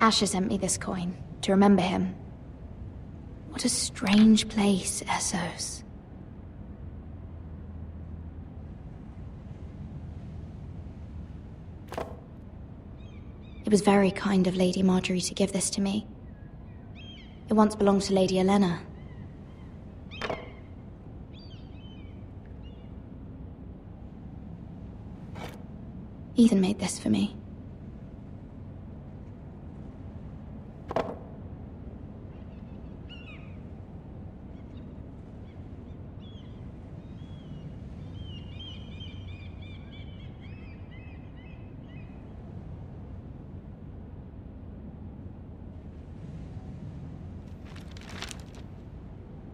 Asher sent me this coin, to remember him. What a strange place, Essos. It was very kind of Lady Marjorie to give this to me. It once belonged to Lady Elena. Ethan made this for me.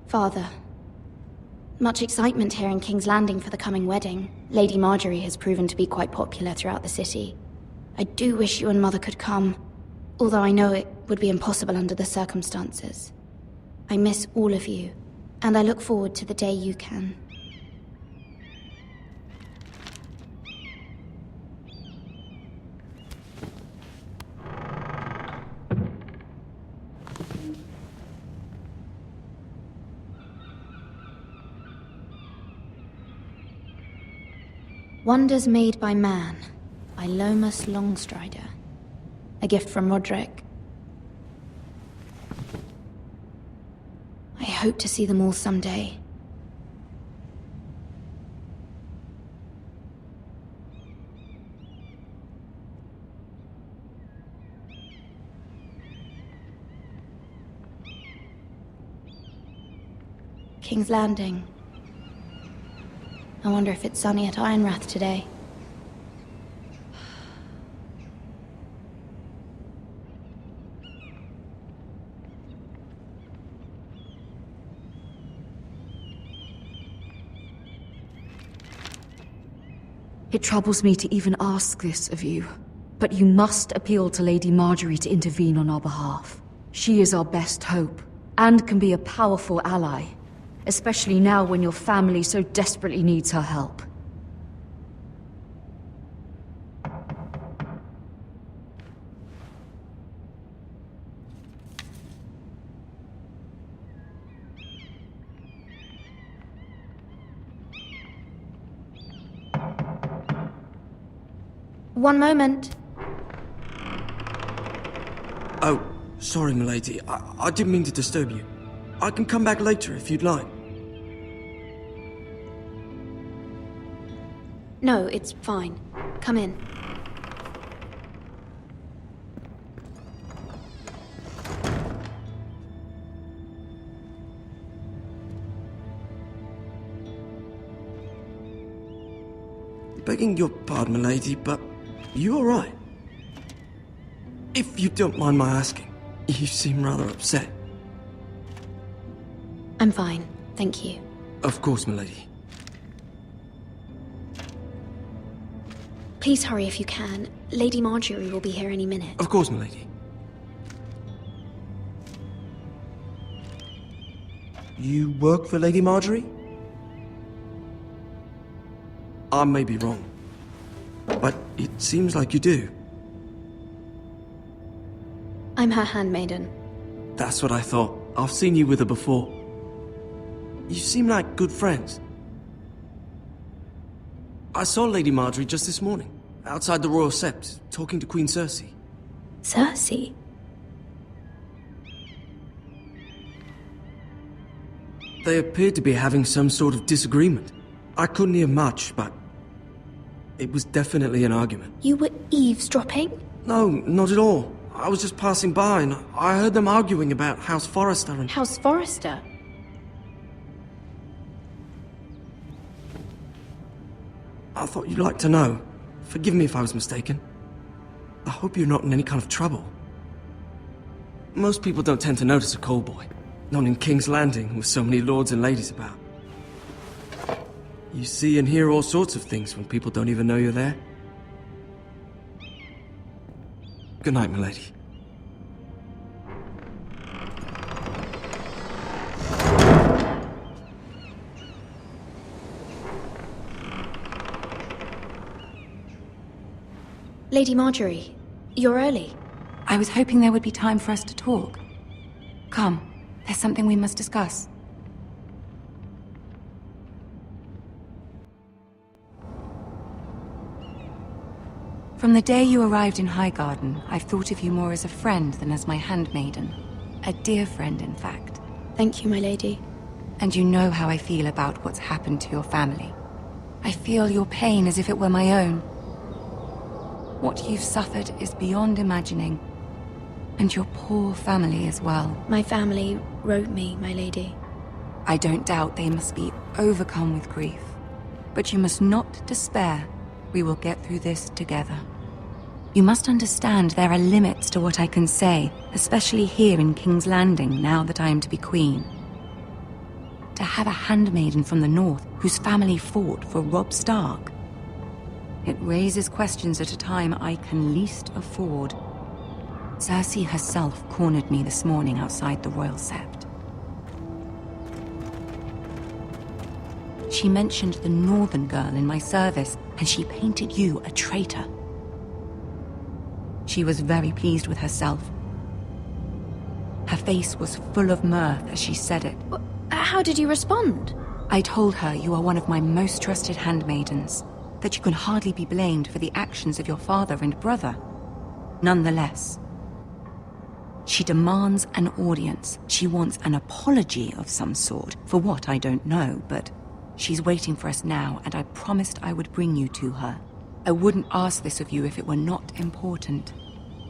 Father. Much excitement here in King's Landing for the coming wedding. Lady Marjorie has proven to be quite popular throughout the city. I do wish you and Mother could come, although I know it would be impossible under the circumstances. I miss all of you, and I look forward to the day you can. Wonders Made by Man, by Lomas Longstrider. A gift from Roderick. I hope to see them all someday. King's Landing. I wonder if it's sunny at Ironrath today. It troubles me to even ask this of you, but you must appeal to Lady Marjorie to intervene on our behalf. She is our best hope, and can be a powerful ally. Especially now when your family so desperately needs her help. One moment. Oh, sorry, milady. I didn't mean to disturb you. I can come back later if you'd like. No, it's fine. Come in. Begging your pardon, milady, but you alright? If you don't mind my asking, you seem rather upset. I'm fine, thank you. Of course, milady. Please hurry if you can. Lady Marjorie will be here any minute. Of course, milady. You work for Lady Marjorie? I may be wrong, but it seems like you do. I'm her handmaiden. That's what I thought. I've seen you with her before. You seem like good friends. I saw Lady Marjorie just this morning, outside the Royal Sept, talking to Queen Cersei. Cersei? They appeared to be having some sort of disagreement. I couldn't hear much, but it was definitely an argument. You were eavesdropping? No, not at all. I was just passing by and I heard them arguing about House Forrester and... House Forrester? I thought you'd like to know. Forgive me if I was mistaken. I hope you're not in any kind of trouble. Most people don't tend to notice a call boy. Not in King's Landing, with so many lords and ladies about. You see and hear all sorts of things when people don't even know you're there. Good night, milady. Lady Marjorie, you're early. I was hoping there would be time for us to talk. Come, there's something we must discuss. From the day you arrived in Highgarden, I've thought of you more as a friend than as my handmaiden. A dear friend, in fact. Thank you, my lady. And you know how I feel about what's happened to your family. I feel your pain as if it were my own. What you've suffered is beyond imagining. And your poor family as well. My family wrote me, my lady. I don't doubt they must be overcome with grief. But you must not despair. We will get through this together. You must understand there are limits to what I can say, especially here in King's Landing, now that I am to be queen. To have a handmaiden from the north whose family fought for Robb Stark. It raises questions at a time I can least afford. Cersei herself cornered me this morning outside the Royal Sept. She mentioned the northern girl in my service, and she painted you a traitor. She was very pleased with herself. Her face was full of mirth as she said it. How did you respond? I told her you are one of my most trusted handmaidens, that you can hardly be blamed for the actions of your father and brother. Nonetheless, she demands an audience. She wants an apology of some sort, for what I don't know, but she's waiting for us now, and I promised I would bring you to her. I wouldn't ask this of you if it were not important.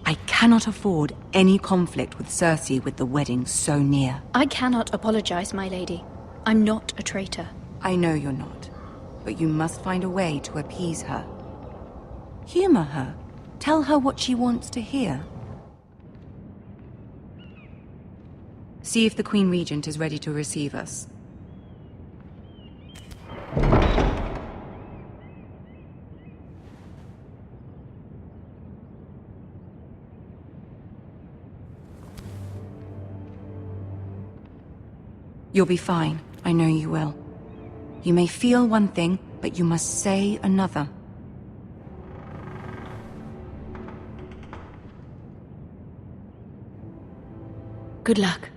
I cannot afford any conflict with Cersei with the wedding so near. I cannot apologize, my lady. I'm not a traitor. I know you're not, but you must find a way to appease her. Humor her. Tell her what she wants to hear. See if the Queen Regent is ready to receive us. You'll be fine. I know you will. You may feel one thing, but you must say another. Good luck.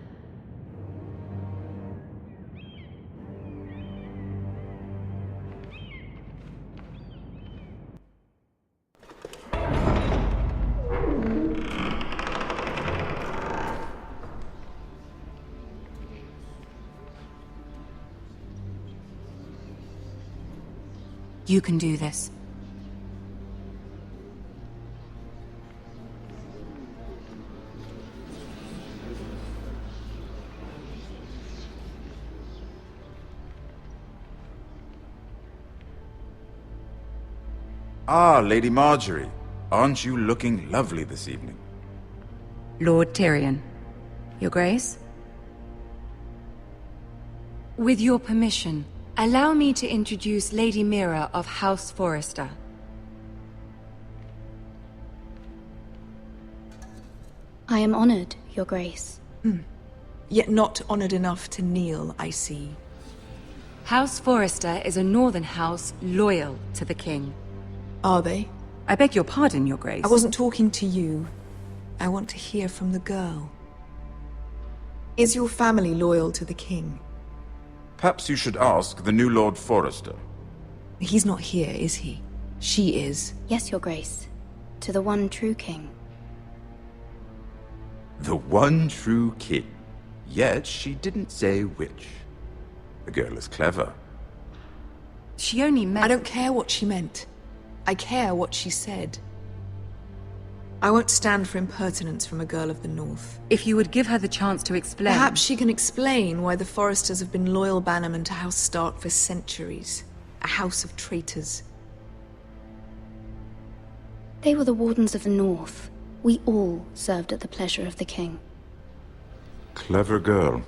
You can do this. Ah, Lady Marjorie. Aren't you looking lovely this evening? Lord Tyrion. Your Grace? With your permission, allow me to introduce Lady Mira of House Forrester. I am honored, Your Grace. Yet not honored enough to kneel, I see. House Forrester is a northern house loyal to the king. Are they? I beg your pardon, Your Grace. I wasn't talking to you. I want to hear from the girl. Is your family loyal to the king? Perhaps you should ask the new Lord Forrester. He's not here, is he? She is. Yes, Your Grace. To the one true king. The one true king. Yet she didn't say which. The girl is clever. She only meant... I don't care what she meant. I care what she said. I won't stand for impertinence from a girl of the North. If you would give her the chance to explain... Perhaps she can explain why the Forresters have been loyal bannermen to House Stark for centuries. A house of traitors. They were the Wardens of the North. We all served at the pleasure of the king. Clever girl.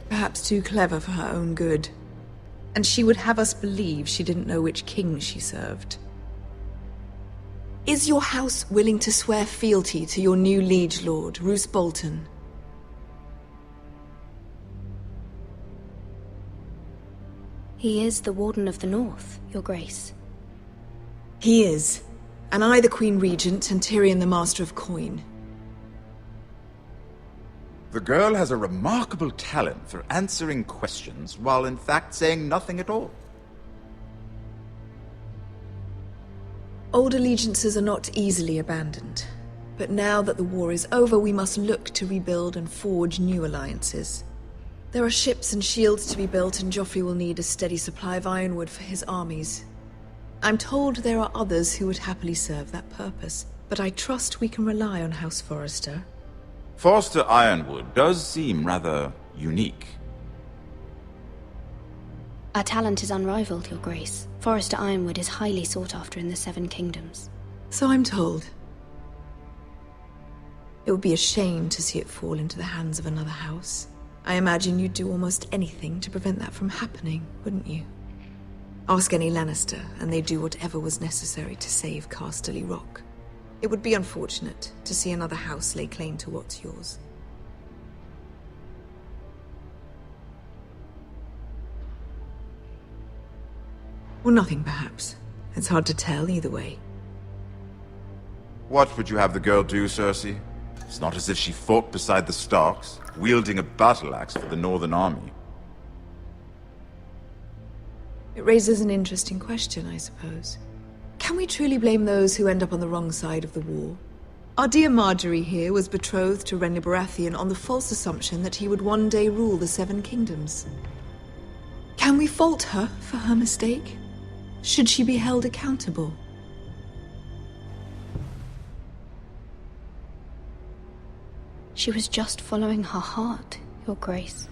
Perhaps too clever for her own good. And she would have us believe she didn't know which king she served. Is your house willing to swear fealty to your new liege lord, Roose Bolton? He is the Warden of the North, Your Grace. He is. And I the Queen Regent, and Tyrion the Master of Coin. The girl has a remarkable talent for answering questions while in fact saying nothing at all. Old allegiances are not easily abandoned. But now that the war is over, we must look to rebuild and forge new alliances. There are ships and shields to be built, and Joffrey will need a steady supply of ironwood for his armies. I'm told there are others who would happily serve that purpose, but I trust we can rely on House Forrester. Forster Ironwood does seem rather unique. Our talent is unrivaled, Your Grace. Forrester Ironwood is highly sought after in the Seven Kingdoms. So I'm told. It would be a shame to see it fall into the hands of another house. I imagine you'd do almost anything to prevent that from happening, wouldn't you? Ask any Lannister, and they'd do whatever was necessary to save Casterly Rock. It would be unfortunate to see another house lay claim to what's yours. Or nothing, perhaps. It's hard to tell either way. What would you have the girl do, Cersei? It's not as if she fought beside the Starks, wielding a battle axe for the Northern Army. It raises an interesting question, I suppose. Can we truly blame those who end up on the wrong side of the war? Our dear Marjorie here was betrothed to Renly Baratheon on the false assumption that he would one day rule the Seven Kingdoms. Can we fault her for her mistake? Should she be held accountable? She was just following her heart, Your Grace.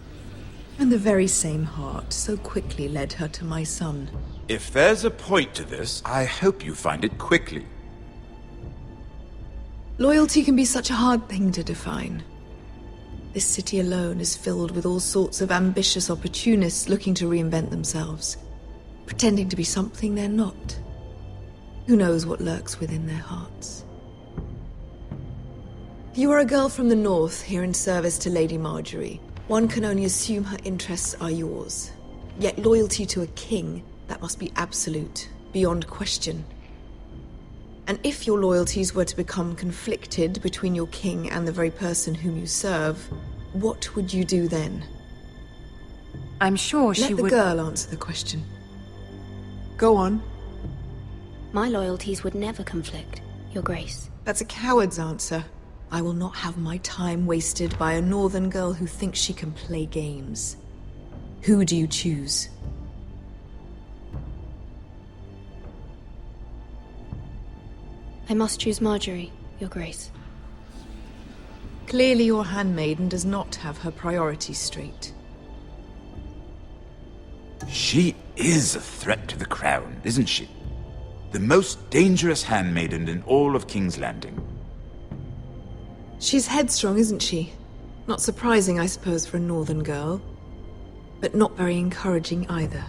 And the very same heart so quickly led her to my son. If there's a point to this, I hope you find it quickly. Loyalty can be such a hard thing to define. This city alone is filled with all sorts of ambitious opportunists looking to reinvent themselves, pretending to be something they're not. Who knows what lurks within their hearts? You are a girl from the north, here in service to Lady Marjorie. One can only assume her interests are yours. Yet loyalty to a king, that must be absolute, beyond question. And if your loyalties were to become conflicted between your king and the very person whom you serve, what would you do then? I'm sure she would... Let the girl answer the question. Go on. My loyalties would never conflict, Your Grace. That's a coward's answer. I will not have my time wasted by a northern girl who thinks she can play games. Who do you choose? I must choose Marjorie, Your Grace. Clearly your handmaiden does not have her priorities straight. She is a threat to the crown, isn't she? The most dangerous handmaiden in all of King's Landing. She's headstrong, isn't she? Not surprising, I suppose, for a northern girl. But not very encouraging either.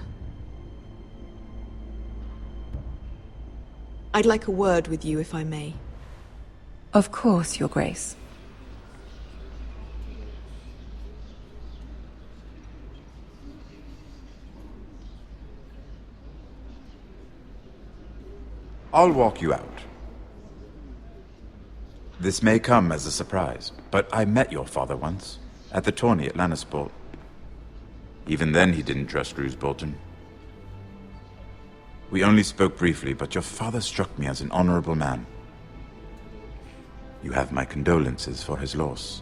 I'd like a word with you, if I may. Of course, Your Grace. I'll walk you out. This may come as a surprise, but I met your father once, at the tourney at Lannisport. Even then he didn't trust Roose Bolton. We only spoke briefly, but your father struck me as an honorable man. You have my condolences for his loss.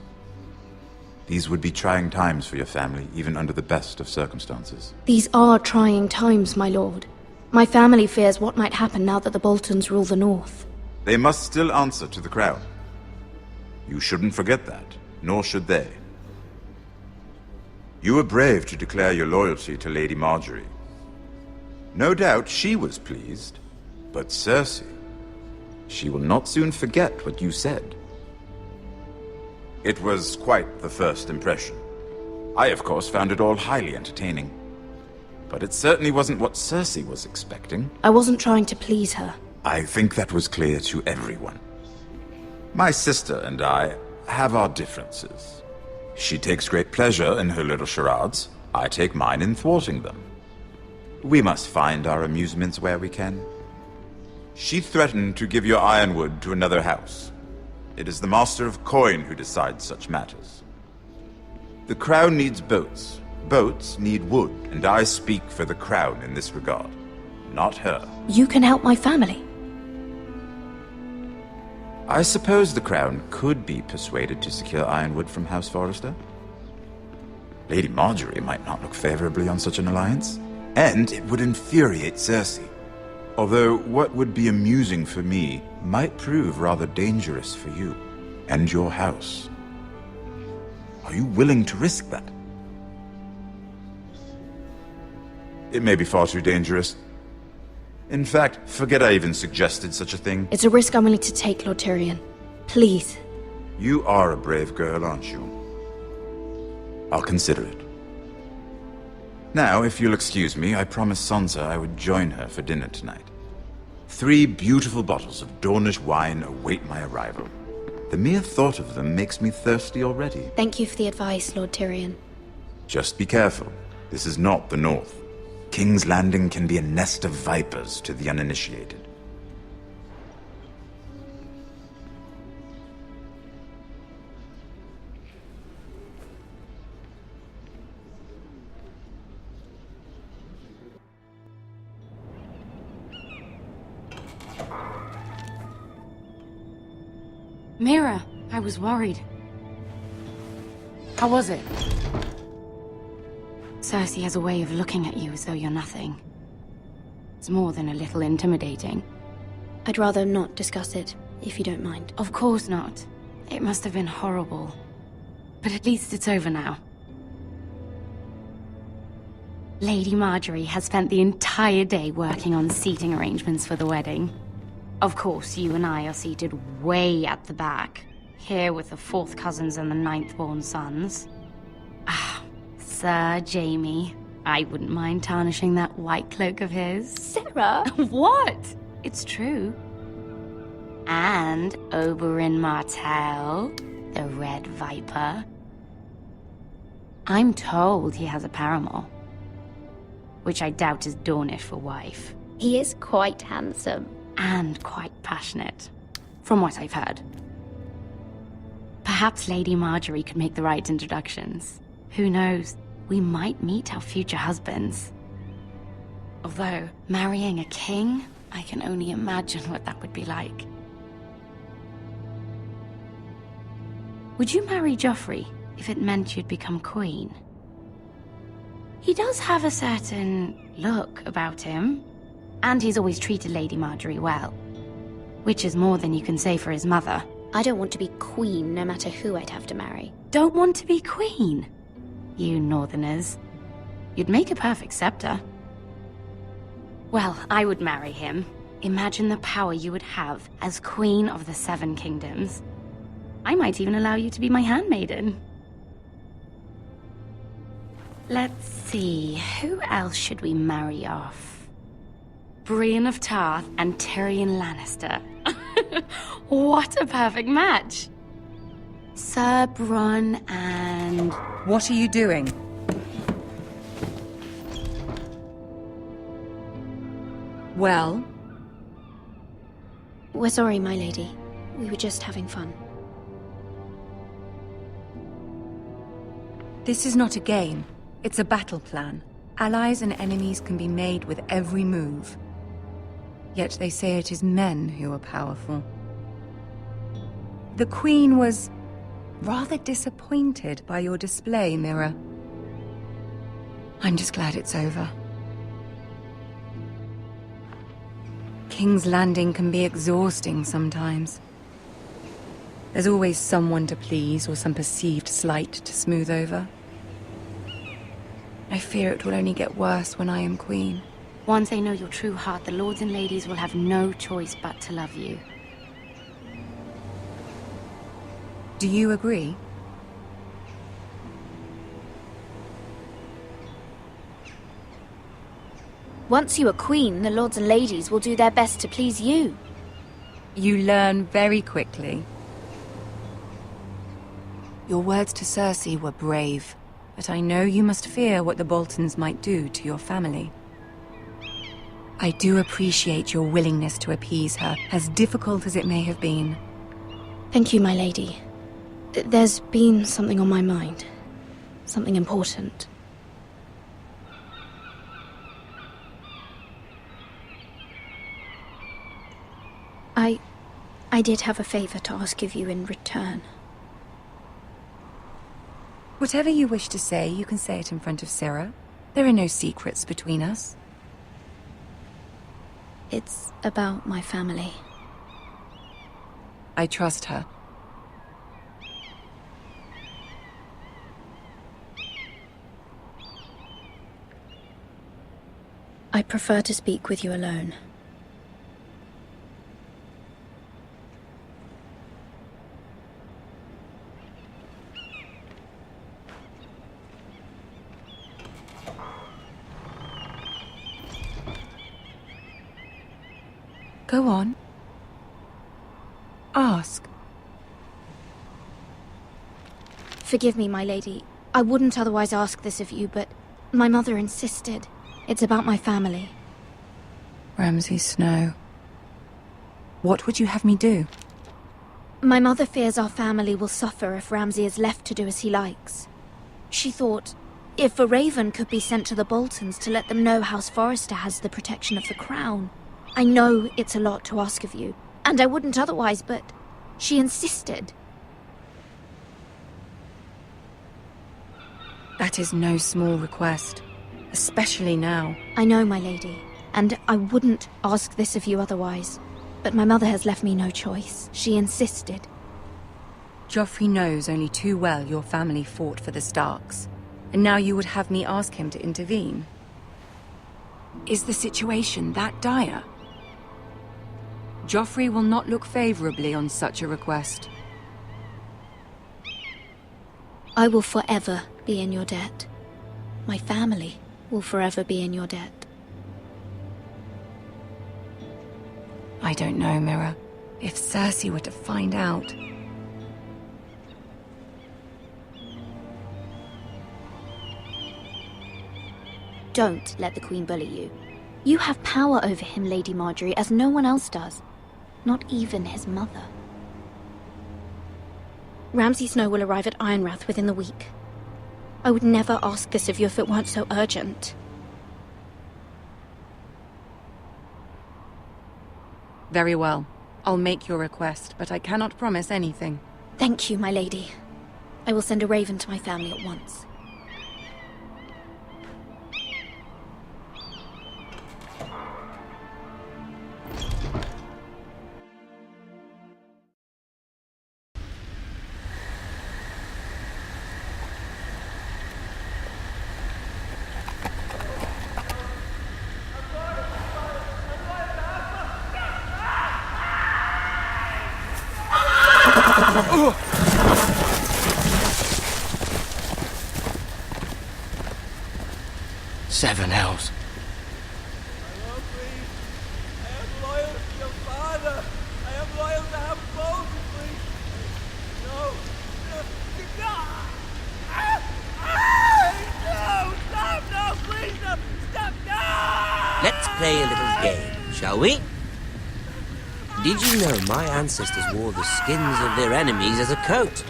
These would be trying times for your family, even under the best of circumstances. These are trying times, my lord. My family fears what might happen now that the Boltons rule the North. They must still answer to the crown. You shouldn't forget that, nor should they. You were brave to declare your loyalty to Lady Marjorie. No doubt she was pleased, but Cersei, she will not soon forget what you said. It was quite the first impression. I, of course, found it all highly entertaining. But it certainly wasn't what Cersei was expecting. I wasn't trying to please her. I think that was clear to everyone. My sister and I have our differences. She takes great pleasure in her little charades. I take mine in thwarting them. We must find our amusements where we can. She threatened to give your ironwood to another house. It is the Master of Coin who decides such matters. The Crown needs boats. Boats need wood, and I speak for the Crown in this regard, not her. You can help my family. I suppose the Crown could be persuaded to secure ironwood from House Forrester. Lady Marjorie might not look favorably on such an alliance, and it would infuriate Cersei. Although what would be amusing for me might prove rather dangerous for you and your house. Are you willing to risk that? It may be far too dangerous. In fact, forget I even suggested such a thing. It's a risk I'm willing to take, Lord Tyrion. Please. You are a brave girl, aren't you? I'll consider it. Now, if you'll excuse me, I promised Sansa I would join her for dinner tonight. 3 beautiful bottles of Dornish wine await my arrival. The mere thought of them makes me thirsty already. Thank you for the advice, Lord Tyrion. Just be careful. This is not the North. King's Landing can be a nest of vipers to the uninitiated. Mira, I was worried. How was it? Cersei has a way of looking at you as though you're nothing. It's more than a little intimidating. I'd rather not discuss it, if you don't mind. Of course not. It must have been horrible. But at least it's over now. Lady Marjorie has spent the entire day working on seating arrangements for the wedding. Of course, you and I are seated way at the back, here with the 4th cousins and the 9th-born sons. Ah, Sir Jaime. I wouldn't mind tarnishing that white cloak of his. Sarah! What? It's true. And Oberyn Martell, the Red Viper. I'm told he has a paramour, which I doubt is Dornish for wife. He is quite handsome. And quite passionate, from what I've heard. Perhaps Lady Marjorie could make the right introductions. Who knows? We might meet our future husbands. Although, marrying a king, I can only imagine what that would be like. Would you marry Joffrey if it meant you'd become queen? He does have a certain look about him. And he's always treated Lady Marjorie well. Which is more than you can say for his mother. I don't want to be queen, no matter who I'd have to marry. Don't want to be queen? You northerners. You'd make a perfect scepter. Well, I would marry him. Imagine the power you would have as Queen of the 7 Kingdoms. I might even allow you to be my handmaiden. Let's see, who else should we marry off? Brienne of Tarth and Tyrion Lannister. What a perfect match! Sir Bronn and... What are you doing? Well? We're sorry, my lady. We were just having fun. This is not a game. It's a battle plan. Allies and enemies can be made with every move. Yet they say it is men who are powerful. The Queen was rather disappointed by your display, Mira. I'm just glad it's over. King's Landing can be exhausting sometimes. There's always someone to please or some perceived slight to smooth over. I fear it will only get worse when I am queen. Once they know your true heart, the lords and ladies will have no choice but to love you. Do you agree? Once you are queen, the lords and ladies will do their best to please you. You learn very quickly. Your words to Cersei were brave, but I know you must fear what the Boltons might do to your family. I do appreciate your willingness to appease her, as difficult as it may have been. Thank you, my lady. There's been something on my mind. Something important. I did have a favor to ask of you in return. Whatever you wish to say, you can say it in front of Sarah. There are no secrets between us. It's about my family. I trust her. I prefer to speak with you alone. Go on. Ask. Forgive me, my lady. I wouldn't otherwise ask this of you, but my mother insisted. It's about my family. Ramsay Snow. What would you have me do? My mother fears our family will suffer if Ramsay is left to do as he likes. She thought, if a raven could be sent to the Boltons to let them know House Forrester has the protection of the crown. I know it's a lot to ask of you, and I wouldn't otherwise, but she insisted. That is no small request, especially now. I know, my lady, and I wouldn't ask this of you otherwise. But my mother has left me no choice. She insisted. Joffrey knows only too well your family fought for the Starks, and now you would have me ask him to intervene. Is the situation that dire? Joffrey will not look favorably on such a request. I will forever be in your debt. My family will forever be in your debt. I don't know, Mira. If Cersei were to find out... Don't let the Queen bully you. You have power over him, Lady Marjorie, as no one else does. Not even his mother. Ramsay Snow will arrive at Ironrath within the week. I would never ask this of you if it weren't so urgent. Very well. I'll make your request, but I cannot promise anything. Thank you, my lady. I will send a raven to my family at once. Seven hells. My lord, please. I am loyal to your father. I am loyal to have both, please. No. No. No. Stop. No, please. No. Stop. No. Let's play a little game, shall we? Did you know my ancestors wore the skins of their enemies as a coat?